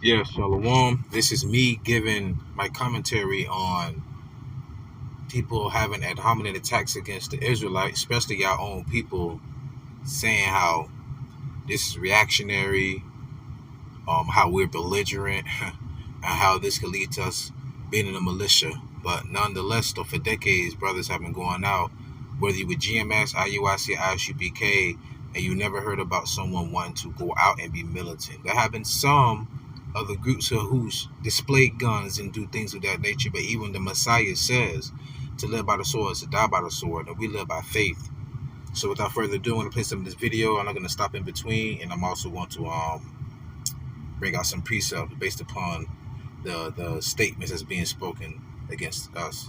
Yeah, Shalom. This is me giving my commentary on people having ad hominem attacks against the Israelites, especially our own people, saying how this is reactionary, how we're belligerent, and how this could lead to us being in a militia. But nonetheless, though, for decades, brothers have been going out, whether you with GMS, IUIC, ISUPK, and you never heard about someone wanting to go out and be militant. There have been some other groups who's displayed guns and do things of that nature, but even the Messiah says to live by the sword is to die by the sword, and we live by faith. So without further ado, I'm going to play some of this video. I'm not going to stop in between, and I'm also going to bring out some precepts based upon the statements that's being spoken against us.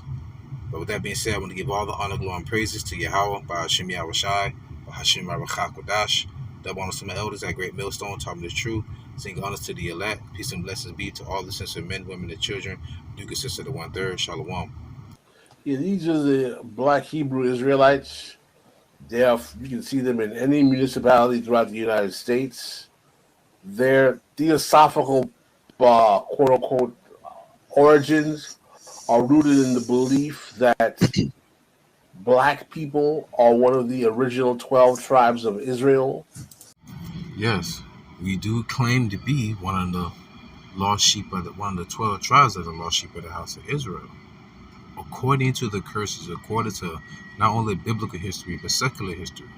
But with that being said, I want to give all the honor, glory, and praises to YAHAWAH, by Hashem YAHAWASHI, by Hashem YARAMYAH, double honors to my elders at Great Millstone, taught me the truth. Sing honors to the elect. Peace and blessings be to all the sincere men, women, and children. Do consist of the 1/3. Shalom. Yeah, these are the black Hebrew Israelites. You can see them in any municipality throughout the United States. Their theosophical, quote unquote, origins are rooted in the belief that black people are one of the original 12 tribes of Israel. Yes, we do claim to be one of the lost sheep of one of the 12 tribes of the lost sheep of the house of Israel. According to the curses, according to not only biblical history but secular history.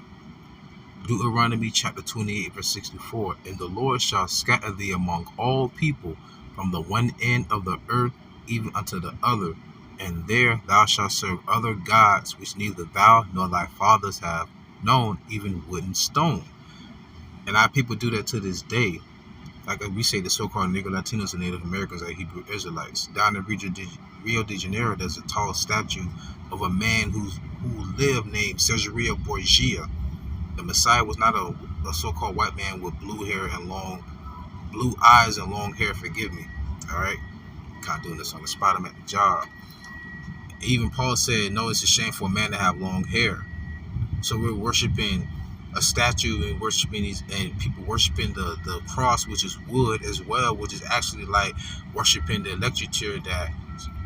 Deuteronomy chapter 28 verse 64, and the Lord shall scatter thee among all people from the one end of the earth even unto the other, and there thou shalt serve other gods which neither thou nor thy fathers have known, even wood and stone. And our people do that to this day. Like we say, the so-called Negro Latinos and Native Americans are Hebrew Israelites. Down in Rio de Janeiro, there's a tall statue of a man who lived named Caesarea Borgia. The Messiah was not a so-called white man with blue hair and blue eyes and long hair. Forgive me. All right, kind of doing this on the spot. I'm at the job. Even Paul said, "No, it's a shame for a man to have long hair." So we're worshiping a statue and worshiping and people worshiping the cross, which is wood as well, which is actually like worshiping the electric chair that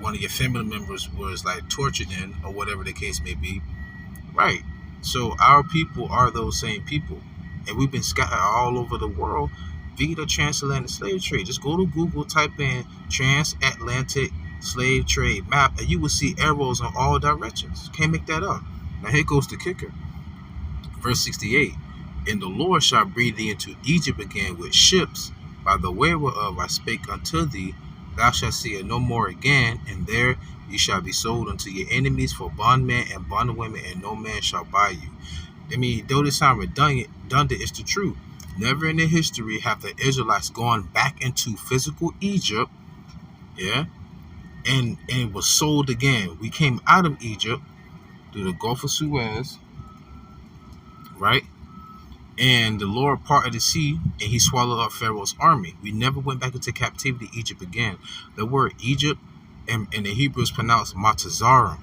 one of your family members was like tortured in, or whatever the case may be. Right. So our people are those same people, and we've been scattered all over the world via the transatlantic slave trade. Just go to Google, type in transatlantic slave trade map, and you will see arrows in all directions. Can't make that up. Now here goes the kicker. Verse 68, and the Lord shall bring thee into Egypt again with ships, by the way whereof I spake unto thee, thou shalt see it no more again, and there you shall be sold unto your enemies for bondmen and bondwomen, and no man shall buy you. I mean, though this sound redundant, it's the truth. Never in the history have the Israelites gone back into physical Egypt, yeah, and it was sold again. We came out of Egypt through the Gulf of Suez, right? And the Lord parted the sea, and he swallowed up Pharaoh's army. We never went back into captivity Egypt again. The word Egypt in the Hebrew is pronounced Matazarium,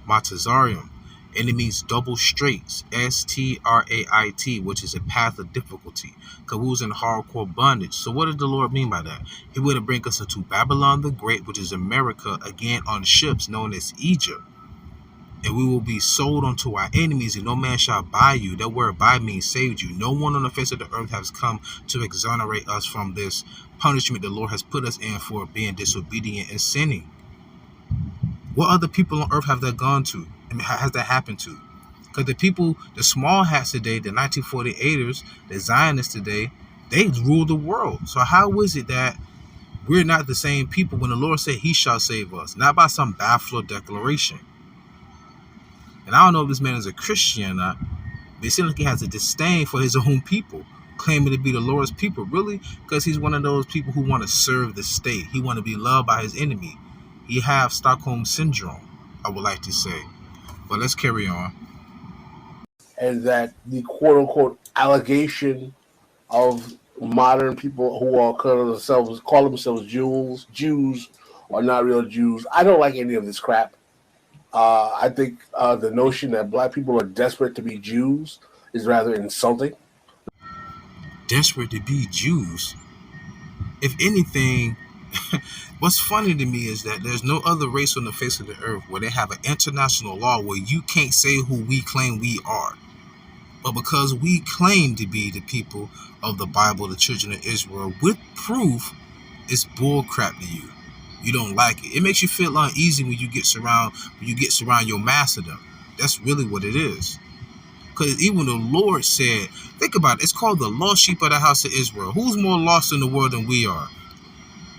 and it means double straits, S-T-R-A-I-T, which is a path of difficulty, because we was in hardcore bondage. So what did the Lord mean by that? He would have bring us into Babylon the Great, which is America, again on ships known as Egypt. And we will be sold unto our enemies, and no man shall buy you. That word buy means saved you. No one on the face of the earth has come to exonerate us from this punishment the Lord has put us in for being disobedient and sinning. What other people on earth have that gone to? I mean, has that happened to? Because the people, the small hats today, the 1948ers, the Zionists today, they rule the world. So how is it that we're not the same people when the Lord said he shall save us? Not by some baffler declaration. And I don't know if this man is a Christian or not, but it seems like he has a disdain for his own people, claiming to be the Lord's people. Really? Because he's one of those people who want to serve the state. He want to be loved by his enemy. He have Stockholm syndrome, I would like to say. But let's carry on. And that the quote unquote allegation of modern people who are call themselves Jews are not real Jews. I don't like any of this crap. I think the notion that black people are desperate to be Jews is rather insulting. Desperate to be Jews? If anything, what's funny to me is that there's no other race on the face of the earth where they have an international law where you can't say who we claim we are. But because we claim to be the people of the Bible, the children of Israel, with proof, it's bull crap to you. You don't like it. It makes you feel uneasy when you get surround your masterdom. That's really what it is. Because even the Lord said, think about it, it's called the lost sheep of the house of Israel. Who's more lost in the world than we are?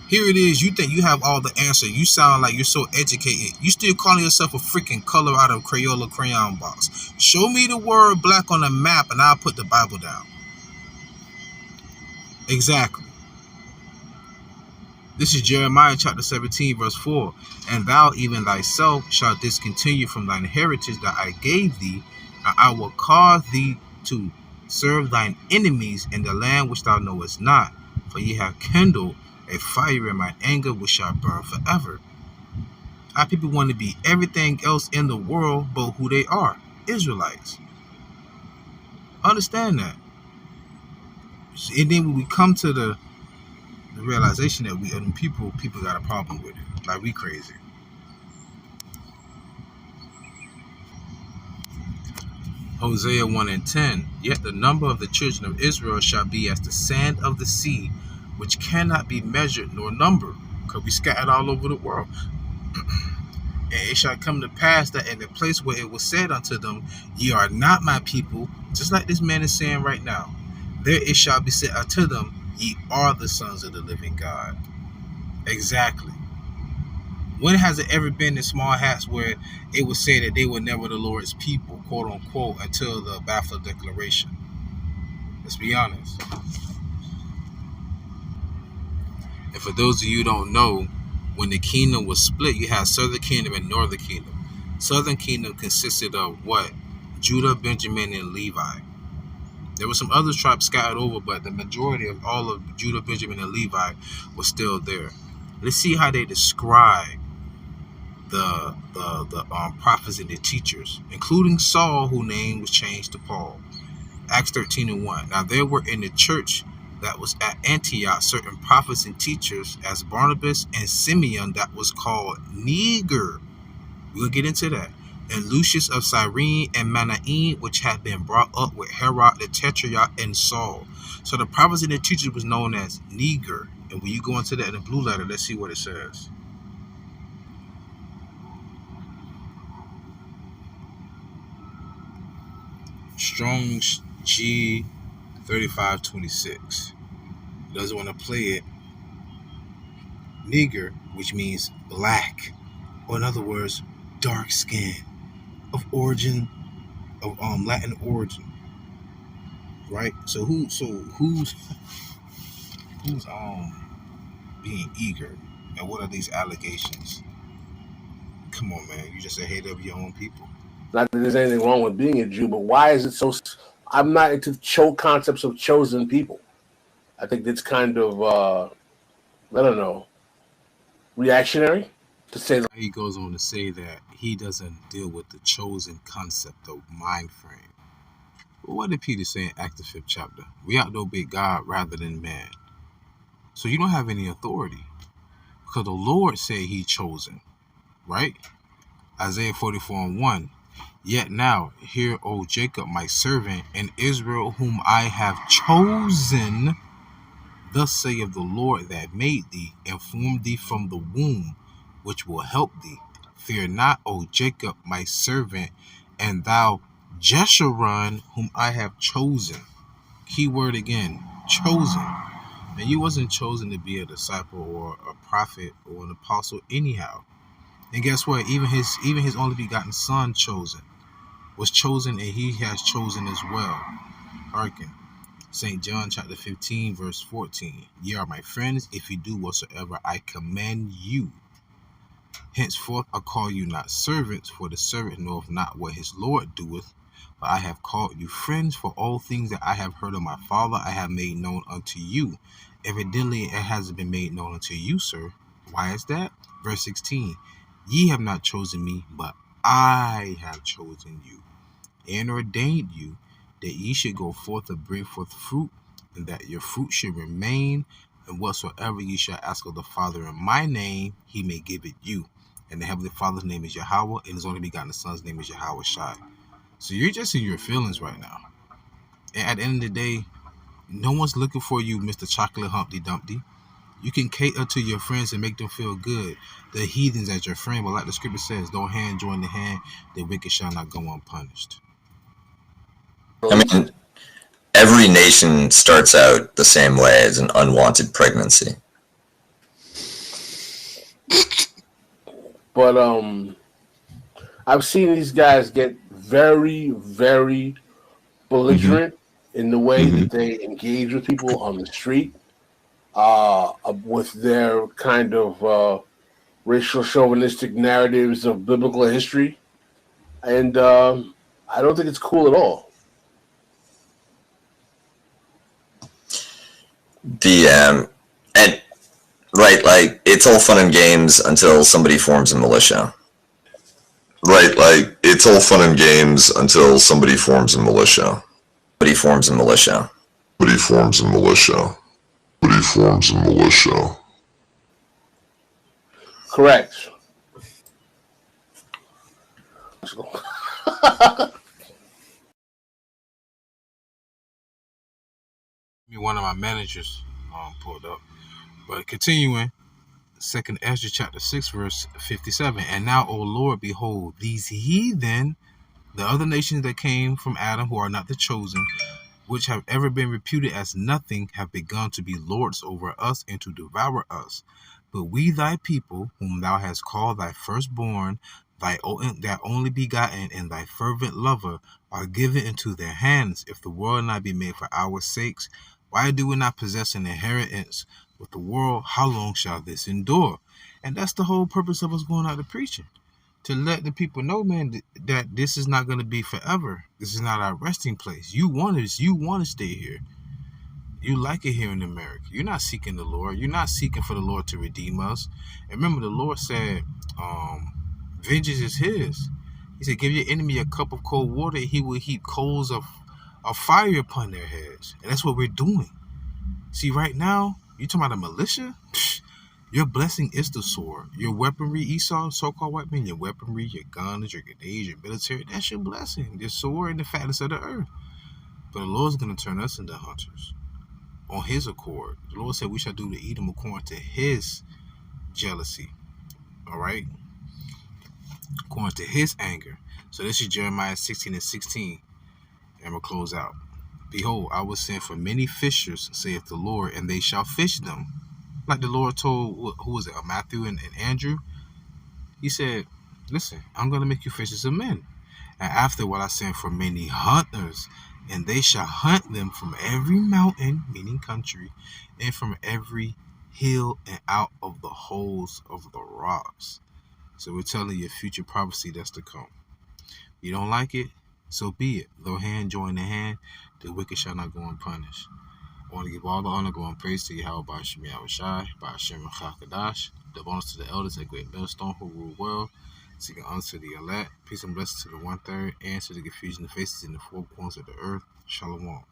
Here it is, you think you have all the answer. You sound like you're so educated. You still calling yourself a freaking color out of Crayola crayon box. Show me the word black on a map and I'll put the Bible down. Exactly. This is Jeremiah chapter 17 verse 4. And thou even thyself shalt discontinue from thine heritage that I gave thee, and I will cause thee to serve thine enemies in the land which thou knowest not. For ye have kindled a fire in mine anger which shall burn forever. Our people want to be everything else in the world but who they are, Israelites. Understand that. And then when we come to the realization that people got a problem with it, like we crazy. Hosea 1 and 10. Yet the number of the children of Israel shall be as the sand of the sea, which cannot be measured nor numbered, because we scattered all over the world. And it shall come to pass that in the place where it was said unto them, ye are not my people, just like this man is saying right now, there it shall be said unto them, ye are the sons of the living God. Exactly. When has it ever been in small hats where it was said that they were never the Lord's people, quote unquote, until the Balfour Declaration? Let's be honest. And for those of you who don't know, when the kingdom was split, you had Southern Kingdom and Northern Kingdom. Southern Kingdom consisted of what? Judah, Benjamin, and Levi. There were some other tribes scattered over, but the majority of all of Judah, Benjamin, and Levi was still there. Let's see how they describe the prophets and the teachers, including Saul, whose name was changed to Paul. Acts 13 and 1. Now there were in the church that was at Antioch certain prophets and teachers, as Barnabas and Simeon, that was called Niger. We'll get into that. And Lucius of Cyrene and Manaen, which had been brought up with Herod the Tetrarch and Saul. So the prophets and the teachers was known as Niger. And when you go into that in the blue letter, let's see what it says. Strong's G 3526. Doesn't want to play it. Niger, which means black, or in other words, dark skin, of origin, of Latin origin, right? So who's being eager, and what are these allegations? Come on, man, you just a hater of your own people. Not that there's anything wrong with being a Jew, but why is it so? I'm not into concepts of chosen people. I think that's kind of I don't know, reactionary to say that. He goes on to say that he doesn't deal with the chosen concept of mind frame. But what did Peter say in Acts the 5th chapter? We ought to obey God rather than man. So you don't have any authority, because the Lord said he chosen, right? Isaiah 44 and 1. Yet now, hear, O Jacob, my servant, and Israel, whom I have chosen. Thus saith the Lord that made thee, and formed thee from the womb, which will help thee. Fear not, O Jacob, my servant, and thou Jeshurun, whom I have chosen. Key word again, chosen. And you wasn't chosen to be a disciple or a prophet or an apostle anyhow. And guess what? Even his only begotten son was chosen, and he has chosen as well. Hearken. St. John chapter 15 verse 14. Ye are my friends if you do whatsoever I command you. Henceforth I call you not servants, for the servant knoweth not what his Lord doeth, but I have called you friends, for all things that I have heard of my Father I have made known unto you. Evidently it hasn't been made known unto you, sir. Why is that? Verse 16. Ye have not chosen me, but I have chosen you, and ordained you, that ye should go forth and bring forth fruit, and that your fruit should remain, And whatsoever ye shall ask of the Father in my name, he may give it you. And the Heavenly Father's name is Yahawah, and his only begotten Son's name is YAHAWASHI. So you're just in your feelings right now. And at the end of the day, no one's looking for you, Mr. Chocolate Humpty Dumpty. You can cater to your friends and make them feel good. The heathens as your friend, but like the scripture says, no hand join the hand, the wicked shall not go unpunished. I mean, every nation starts out the same way as an unwanted pregnancy. But I've seen these guys get very, very belligerent in the way that they engage with people on the street, with their kind of racial chauvinistic narratives of biblical history, and I don't think it's cool at all. And right, like, it's all fun and games until somebody forms a militia. Right, like, it's all fun and games until somebody forms a militia. Somebody forms a militia. Somebody forms a militia. Somebody forms a militia. Correct. One of my managers pulled up. But continuing, 2nd Ezra chapter 6 verse 57. And now, O Lord, behold, these heathen, the other nations that came from Adam, who are not the chosen, which have ever been reputed as nothing, have begun to be lords over us and to devour us. But we thy people, whom thou hast called thy firstborn, thy only begotten, and thy fervent lover, are given into their hands. If the world not be made for our sakes, why do we not possess an inheritance with the world? How long shall this endure? And that's the whole purpose of us going out to preaching. To let the people know, man, that this is not going to be forever. This is not our resting place. You want to stay here. You like it here in America. You're not seeking the Lord. You're not seeking for the Lord to redeem us. And remember, the Lord said, vengeance is his. He said, give your enemy a cup of cold water, and he will heap coals of fire upon their heads. And that's what we're doing. See, right now, you talking about a militia? Your blessing is the sword. Your weaponry, Esau, so-called weapon, your weaponry, your guns, your grenades, your military, that's your blessing. Your sword and the fatness of the earth. But the Lord's going to turn us into hunters on his accord. The Lord said we shall do the Edom according to his jealousy. All right? According to his anger. So this is Jeremiah 16 and 16. And we'll close out. Behold, I will send for many fishers, saith the Lord, and they shall fish them. Like the Lord told, who was it, Matthew and Andrew? He said, listen, I'm going to make you fishers of men. And afterward I send for many hunters, and they shall hunt them from every mountain, meaning country, and from every hill and out of the holes of the rocks. So we're telling you a future prophecy that's to come. You don't like it? So be it. Though hand join the hand, the wicked shall not go unpunished. I want to give all the honor, glory, and praise to Yahawah by Hashem Yahawashi, by Hashem QADASH, the bonus to the elders at Great Millstone who rule well, seeking honor to the elect, peace and blessings to the 1/3, and to the confusion of faces in the four corners of the earth. Shalom.